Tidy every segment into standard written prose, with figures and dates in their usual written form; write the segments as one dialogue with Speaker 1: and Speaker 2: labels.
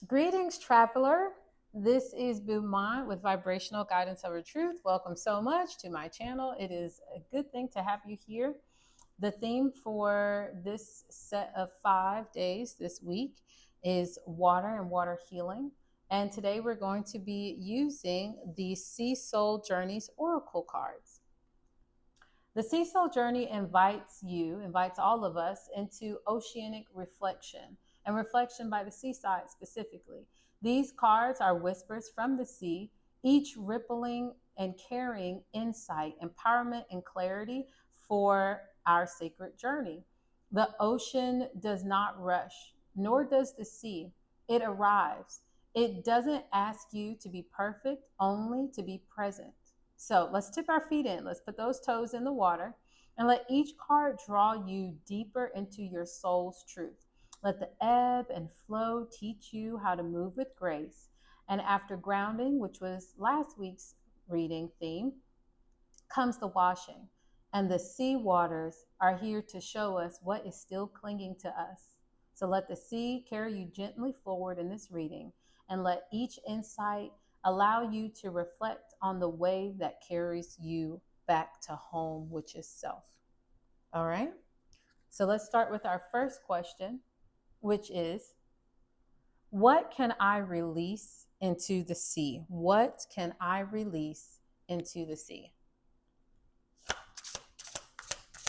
Speaker 1: Greetings, traveler. This is Beaumont with Vibrational Guidance Over Truth. Welcome so much to my channel. It is a good thing to have you here. The theme for this set of 5 days this week is water and water healing. And today we're going to be using the Sea Soul Journeys Oracle cards. The Sea Soul Journey invites all of us into oceanic reflection, and reflection by the seaside specifically. These cards are whispers from the sea, each rippling and carrying insight, empowerment, and clarity for our sacred journey. The ocean does not rush, nor does the sea. It arrives. It doesn't ask you to be perfect, only to be present. So let's tip our feet in. Let's put those toes in the water and let each card draw you deeper into your soul's truth. Let the ebb and flow teach you how to move with grace. And after grounding, which was last week's reading theme, comes the washing. And the sea waters are here to show us what is still clinging to us. So let the sea carry you gently forward in this reading, and let each insight allow you to reflect on the wave that carries you back to home, which is self. All right. So let's start with our first question, which is, what can I release into the sea? What can I release into the sea?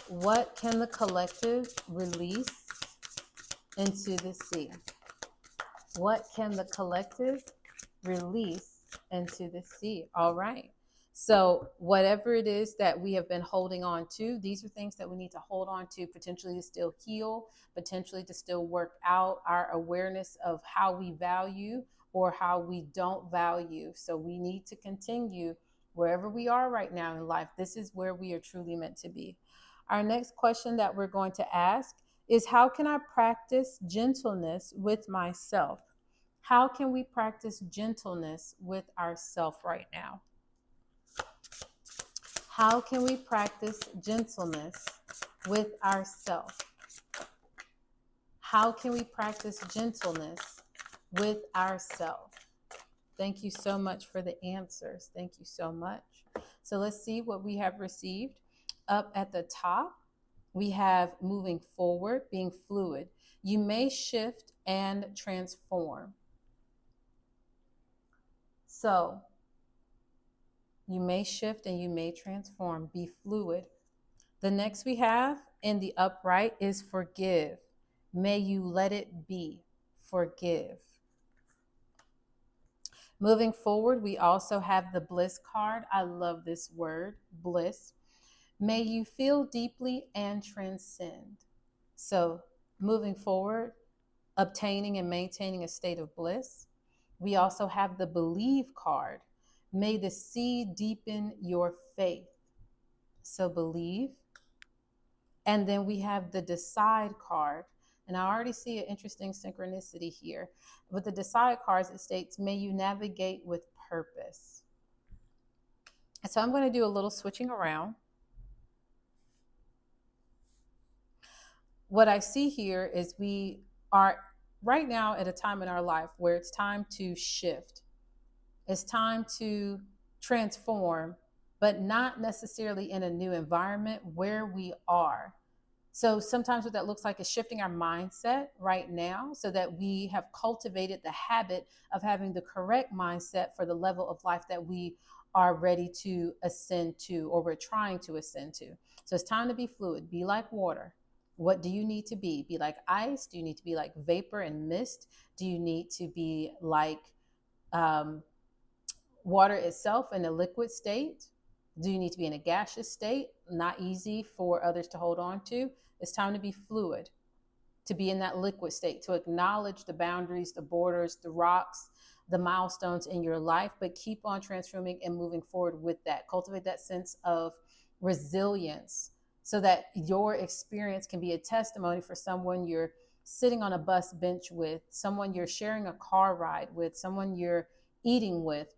Speaker 1: What can the collective release into the sea? What can the collective release into the sea? All right. So whatever it is that we have been holding on to, these are things that we need to hold on to, potentially to still heal, potentially to still work out our awareness of how we value or how we don't value. So we need to continue wherever we are right now in life. This is where we are truly meant to be. Our next question that we're going to ask is, how can I practice gentleness with myself? How can we practice gentleness with ourselves right now? How can we practice gentleness with ourselves? How can we practice gentleness with ourselves? Thank you so much for the answers. Thank you so much. So let's see what we have received. Up at the top, we have moving forward, being fluid. You may shift and transform. So you may shift and you may transform. Be fluid. The next we have in the upright is forgive. May you let it be. Forgive. Moving forward, we also have the bliss card. I love this word, bliss. May you feel deeply and transcend. So moving forward, obtaining and maintaining a state of bliss. We also have the believe card. May the sea deepen your faith. So believe. And then we have the decide card. And I already see an interesting synchronicity here. With the decide cards, it states, may you navigate with purpose. So I'm going to do a little switching around. What I see here is we are right now at a time in our life where it's time to shift. It's time to transform, but not necessarily in a new environment where we are. So sometimes what that looks like is shifting our mindset right now so that we have cultivated the habit of having the correct mindset for the level of life that we are ready to ascend to, or we're trying to ascend to. So it's time to be fluid, be like water. What do you need to be? Be like ice? Do you need to be like vapor and mist? Do you need to be like water itself in a liquid state? Do you need to be in a gaseous state? Not easy for others to hold on to. It's time to be fluid, to be in that liquid state, to acknowledge the boundaries, the borders, the rocks, the milestones in your life, but keep on transforming and moving forward with that. Cultivate that sense of resilience so that your experience can be a testimony for someone you're sitting on a bus bench with, someone you're sharing a car ride with, someone you're eating with.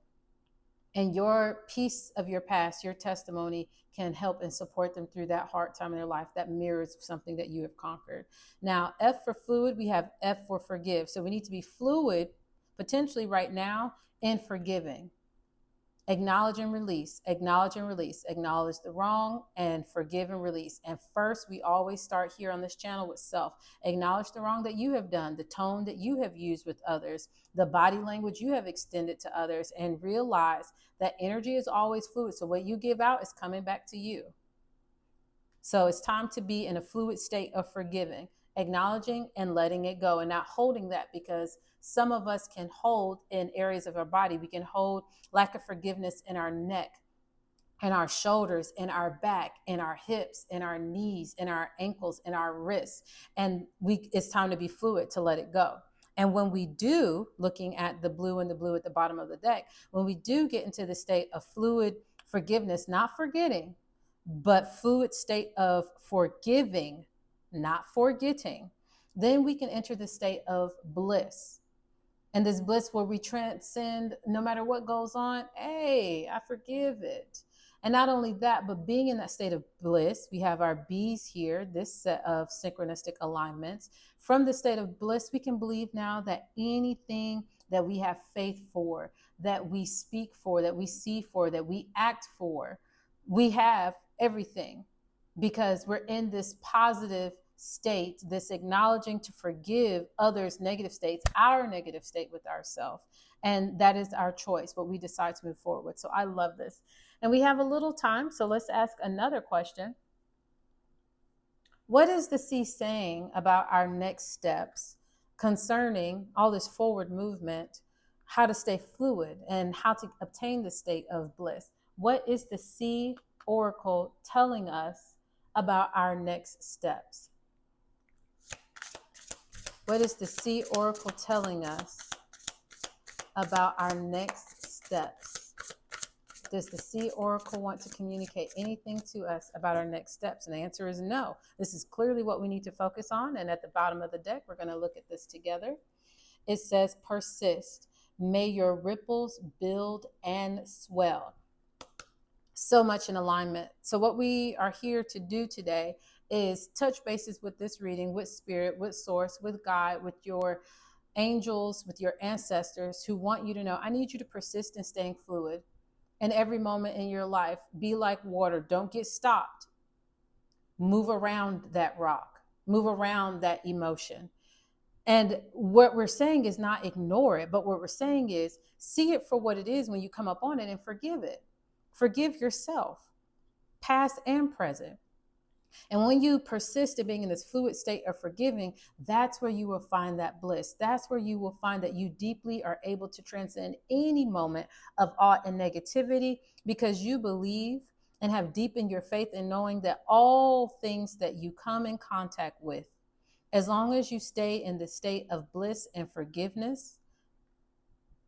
Speaker 1: And your piece of your past, your testimony, can help and support them through that hard time in their life that mirrors something that you have conquered. Now, F for fluid, we have F for forgive. So we need to be fluid, potentially right now in forgiving. Acknowledge and release, acknowledge and release, acknowledge the wrong and forgive and release. And first, we always start here on this channel with self. Acknowledge the wrong that you have done, the tone that you have used with others, the body language you have extended to others, and realize that energy is always fluid. So what you give out is coming back to you. So it's time to be in a fluid state of forgiving, acknowledging and letting it go and not holding that, because some of us can hold in areas of our body. We can hold lack of forgiveness in our neck, in our shoulders, in our back, in our hips, in our knees, in our ankles, in our wrists. And it's time to be fluid, to let it go. And when we do, looking at the blue and the blue at the bottom of the deck, when we do get into the state of fluid forgiveness, not forgetting, but fluid state of forgiving, not forgetting, then we can enter the state of bliss. And this bliss where we transcend no matter what goes on. Hey, I forgive it. And not only that, but being in that state of bliss, we have our B's here, this set of synchronistic alignments. From the state of bliss, we can believe now that anything that we have faith for, that we speak for, that we see for, that we act for, we have everything, because we're in this positive state, this acknowledging to forgive others' negative states, our negative state with ourselves. And that is our choice, what we decide to move forward with. So I love this. And we have a little time, so let's ask another question. What is the C saying about our next steps concerning all this forward movement, how to stay fluid and how to obtain the state of bliss? What is the C Oracle telling us about our next steps? What is the C Oracle telling us about our next steps? Does the C Oracle want to communicate anything to us about our next steps? And the answer is no. This is clearly what we need to focus on. And at the bottom of the deck, we're going to look at this together. It says, persist. May your ripples build and swell. So much in alignment. So what we are here to do today is touch bases with this reading, with spirit, with source, with God, with your angels, with your ancestors who want you to know, I need you to persist in staying fluid in every moment in your life. Be like water. Don't get stopped. Move around that rock. Move around that emotion. And what we're saying is not ignore it, but what we're saying is see it for what it is when you come up on it and forgive it. Forgive yourself, past and present. And when you persist in being in this fluid state of forgiving, that's where you will find that bliss. That's where you will find that you deeply are able to transcend any moment of awe and negativity, because you believe and have deepened your faith in knowing that all things that you come in contact with, as long as you stay in the state of bliss and forgiveness,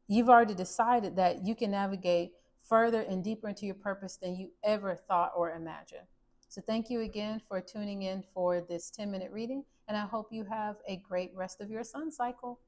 Speaker 1: you've already decided that you can navigate further and deeper into your purpose than you ever thought or imagined. So thank you again for tuning in for this 10-minute reading, and I hope you have a great rest of your sun cycle.